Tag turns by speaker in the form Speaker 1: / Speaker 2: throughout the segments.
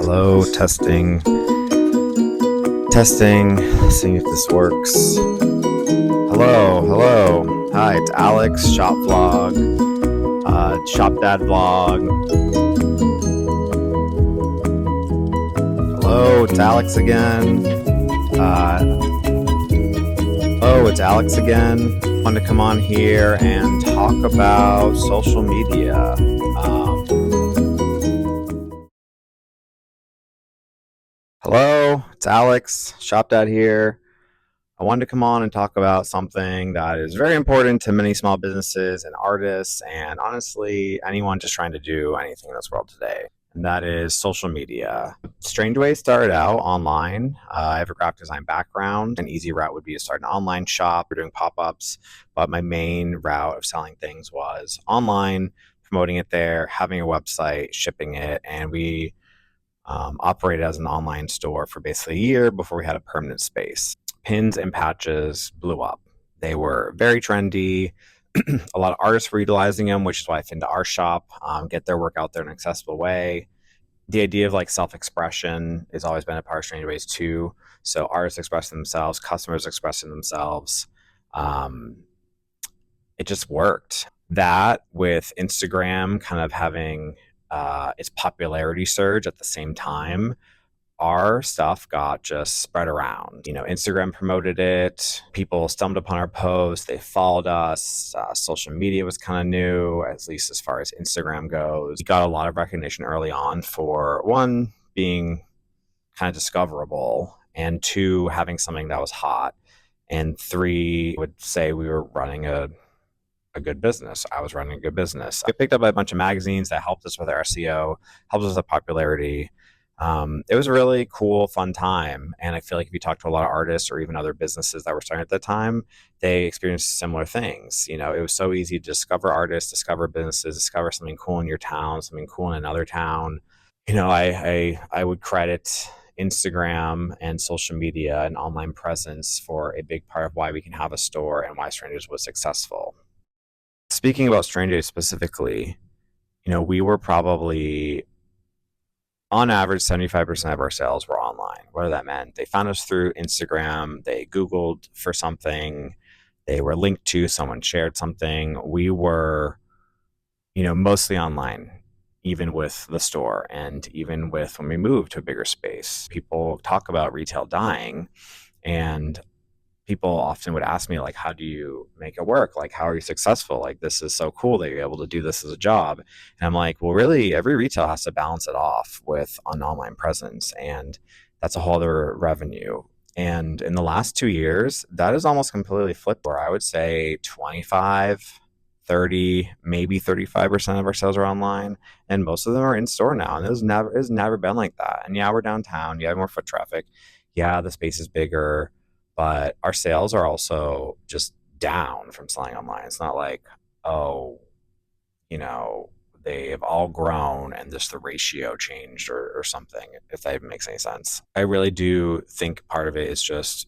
Speaker 1: Hello, testing, testing. Let's see if this works. Hello, hello. Hi, it's Alex, Shop Vlog, Shop Dad Vlog. Hello, it's Alex again. Wanted to come on here and talk about social media. Hello, it's Alex, Shop Dad here. I wanted to come on and talk about something that is very important to many small businesses and artists, and honestly, anyone just trying to do anything in this world today. And that is social media. Strange Way started out online. I have a graphic design background. An easy route would be to start an online shop or doing pop-ups, but my main route of selling things was online, promoting it there, having a website, shipping it, and we operated as an online store for basically a year before we had a permanent space. Pins and patches blew up. They were very trendy. A lot of artists were utilizing them, which is why I fit into our shop, get their work out there in an accessible way. The idea of like self-expression has always been a part of Strange Ways too. So artists expressing themselves, customers expressing themselves. It just worked. That with Instagram kind of having its popularity surge at the same time, our stuff got just spread around. Instagram promoted it. People stumbled upon our posts. They followed us. Social media was kind of new, at least as far as Instagram goes. We got a lot of recognition early on for, one, being kind of discoverable, and two, having something that was hot, and three, I would say we were running a good business. I was running a good business. I picked up a bunch of magazines that helped us with our SEO, helped us with popularity. It was a really cool, fun time. And I feel like if you talk to a lot of artists or even other businesses that were starting at the time, they experienced similar things. It was so easy to discover artists, discover businesses, discover something cool in your town, something cool in another town. I would credit Instagram and social media and online presence for a big part of why we can have a store and why Strangers was successful. Speaking about Strangers specifically, we were probably on average 75% of our sales were online. What that meant, they found us through Instagram, they Googled for something, they were linked to, someone shared something. We were, mostly online, even with the store and even with when we moved to a bigger space. People talk about retail dying, and people often would ask me, like, how do you make it work? Like, how are you successful? Like, this is so cool that you're able to do this as a job. And I'm like, well, really, every retail has to balance it off with an online presence. And that's a whole other revenue. And in the last 2 years, that is almost completely flipped, where I would say 25, 30, maybe 35% of our sales are online. And most of them are in store now. And it's never been like that. And yeah, we're downtown. Yeah, more foot traffic. Yeah, the space is bigger, but our sales are also just down from selling online. It's not like, oh, they have all grown and just the ratio changed or something, if that even makes any sense. I really do think part of it is just,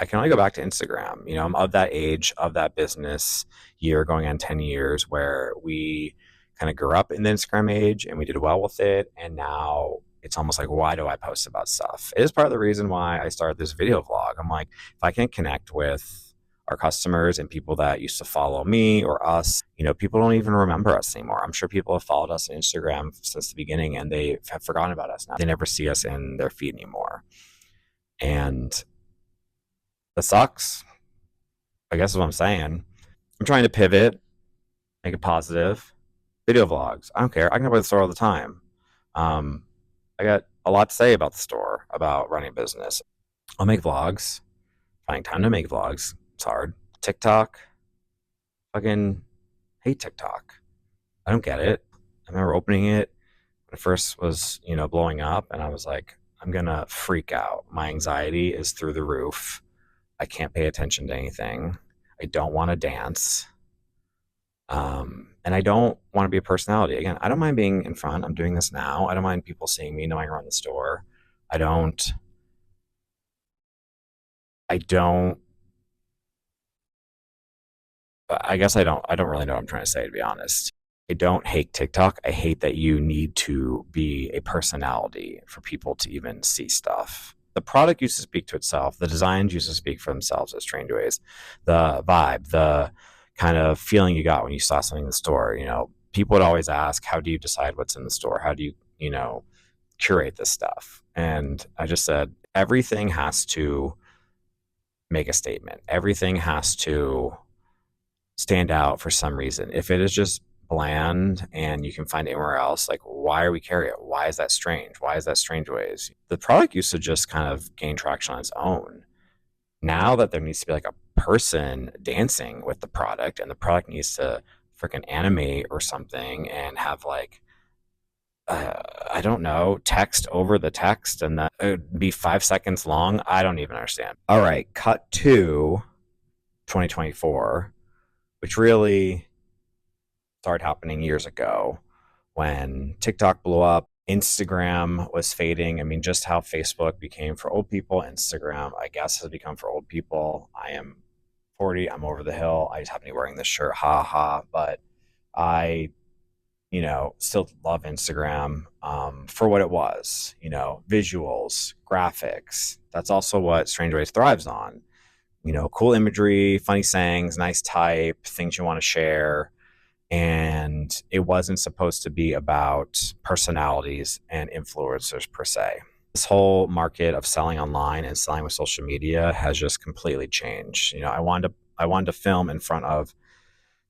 Speaker 1: I can only go back to Instagram. I'm of that age, of that business year going on 10 years, where we kind of grew up in the Instagram age and we did well with it. And now it's almost like, why do I post about stuff? It is part of the reason why I started this video vlog. I'm like, if I can connect with our customers and people that used to follow me or us, people don't even remember us anymore. I'm sure people have followed us on Instagram since the beginning and they have forgotten about us now. They never see us in their feed anymore. And that sucks, I guess is what I'm saying. I'm trying to pivot, make it positive. Video vlogs, I don't care. I can go by the store all the time. I got a lot to say about the store, about running a business. I'll make vlogs. Finding time to make vlogs, it's hard. TikTok, fucking hate TikTok. I don't get it. I remember opening it when it first was, blowing up, and I was like, I'm gonna freak out. My anxiety is through the roof. I can't pay attention to anything. I don't want to dance. And I don't want to be a personality. Again, I don't mind being in front. I'm doing this now. I don't mind people seeing me, knowing around the store. I don't, I don't, I guess I don't really know what I'm trying to say, to be honest. I don't hate TikTok. I hate that you need to be a personality for people to even see stuff. The product used to speak to itself. The designs used to speak for themselves as Strange Ways. The vibe, the kind of feeling you got when you saw something in the store. People would always ask, how do you decide what's in the store? How do you curate this stuff? And I just said, everything has to make a statement. Everything has to stand out for some reason. If it is just bland and you can find it anywhere else, like, why are we carrying it? Why is that strange? Why is that Strange Ways? The product used to just kind of gain traction on its own. Now that there needs to be like a person dancing with the product, and the product needs to freaking animate or something and have like I don't know, text over the text, and that it would be 5 seconds long. I don't even understand. All right, cut to 2024, which really started happening years ago when TikTok blew up. Instagram was fading. I mean, just how Facebook became for old people, Instagram, I guess, has become for old people. I am 40. I'm over the hill. I just happen to be wearing this shirt. Ha ha. But I, still love Instagram for what it was, visuals, graphics. That's also what Strange Ways thrives on. Cool imagery, funny sayings, nice type, things you want to share. And it wasn't supposed to be about personalities and influencers per se. This whole market of selling online and selling with social media has just completely changed. I wanted to film in front of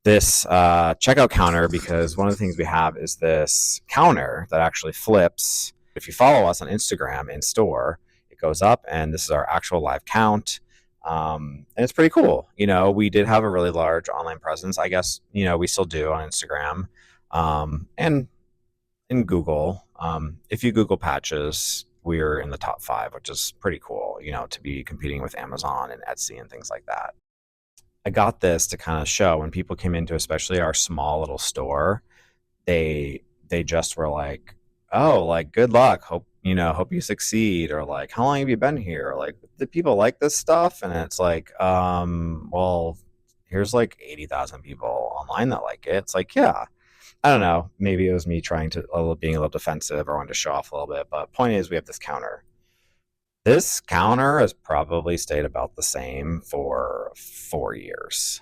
Speaker 1: this checkout counter because one of the things we have is this counter that actually flips. If you follow us on Instagram in store, it goes up, and this is our actual live count. And it's pretty cool. We did have a really large online presence. I guess, we still do on Instagram and in Google. If you Google patches, we're in the top 5, which is pretty cool, to be competing with Amazon and Etsy and things like that. I got this to kind of show when people came into, especially our small little store, they just were like, oh, like, good luck, hope you succeed, or like, how long have you been here, or like, do people like this stuff? And it's like, well, here's like 80,000 people online that like it. It's like, yeah, I don't know, maybe it was me trying to being a little defensive or wanting to show off a little bit, but point is, we have this counter has probably stayed about the same for 4 years.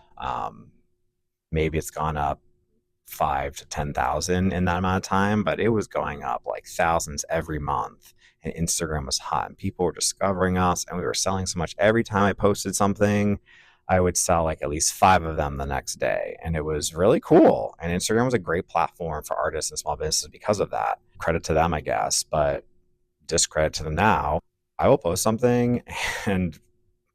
Speaker 1: Maybe it's gone up 5 to 10,000 in that amount of time, but it was going up like thousands every month. And Instagram was hot, and people were discovering us, and we were selling so much. Every time I posted something, I would sell like at least 5 of them the next day. And it was really cool. And Instagram was a great platform for artists and small businesses because of that. Credit to them, I guess, but discredit to them now. I will post something and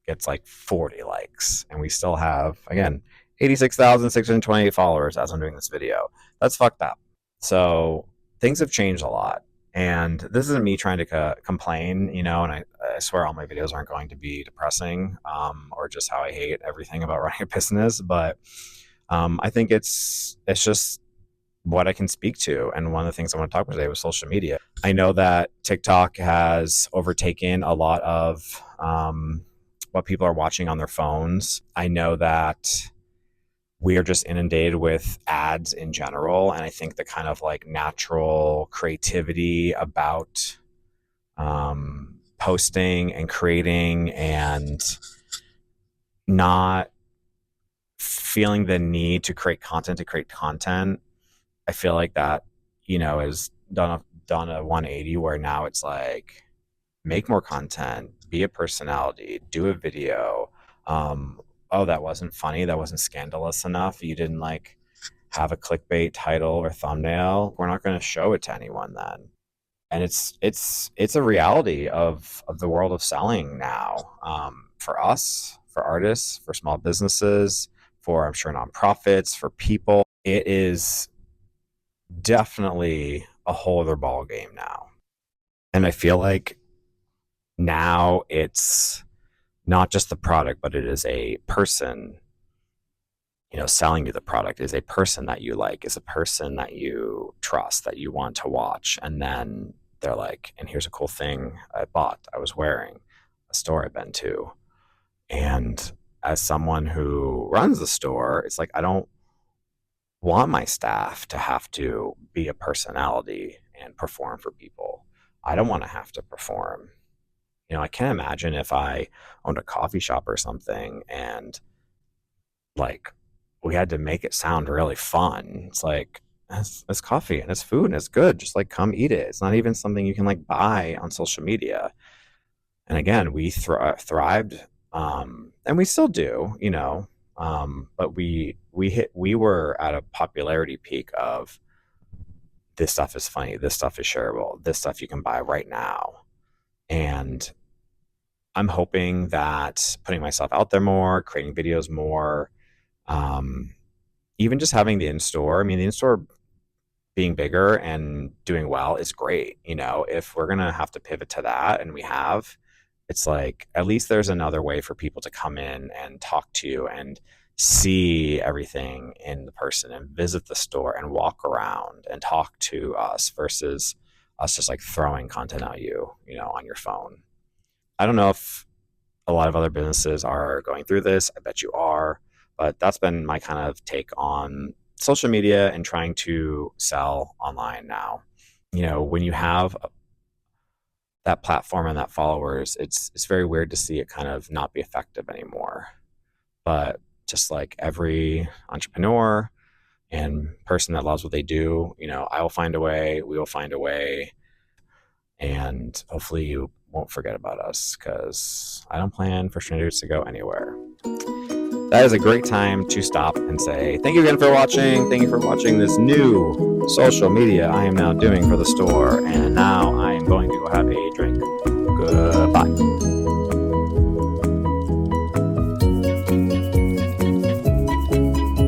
Speaker 1: gets like 40 likes, and we still have, again, 86,628 followers as I'm doing this video. That's fucked up. So things have changed a lot. And this isn't me trying to complain, and I swear all my videos aren't going to be depressing or just how I hate everything about running a business. But I think it's just what I can speak to. And one of the things I want to talk about today was social media. I know that TikTok has overtaken a lot of what people are watching on their phones. I know that we are just inundated with ads in general. And I think the kind of like natural creativity about posting and creating and not feeling the need to create content, I feel like that, is done a 180, where now it's like, make more content, be a personality, do a video. Oh, that wasn't funny, that wasn't scandalous enough, you didn't like have a clickbait title or thumbnail, we're not going to show it to anyone then. And it's a reality of the world of selling now, for us, for artists, for small businesses, for, I'm sure, nonprofits, for people. It is definitely a whole other ball game now. And I feel like now it's not just the product, but it is a person, selling you the product, is a person that you like, is a person that you trust, that you want to watch. And then they're like, and here's a cool thing I was wearing, a store I've been to. And as someone who runs the store, it's like, I don't want my staff to have to be a personality and perform for people. I don't want to have to perform. I can't imagine if I owned a coffee shop or something and like we had to make it sound really fun. It's like it's coffee and it's food and it's good. Just like come eat it. It's not even something you can like buy on social media. And again, we thrived, and we still do, but we were at a popularity peak of this stuff is funny, this stuff is shareable, this stuff you can buy right now, and I'm hoping that putting myself out there more, creating videos more, um, even just having the in store. I mean, the in store being bigger and doing well is great. If we're going to have to pivot to that, and we have, it's like at least there's another way for people to come in and talk to you and see everything in the person and visit the store and walk around and talk to us versus us just like throwing content at you, on your phone. I don't know if a lot of other businesses are going through this. I bet you are, but that's been my kind of take on social media and trying to sell online now. When you have that platform and that followers, it's very weird to see it kind of not be effective anymore. But just like every entrepreneur and person that loves what they do, I will find a way, we will find a way, and hopefully you won't forget about us because I don't plan for strangers to go anywhere. That is a great time to stop and say thank you again for watching. Thank you for watching this new social media I am now doing for the store. And now I am going to go have a drink. Goodbye.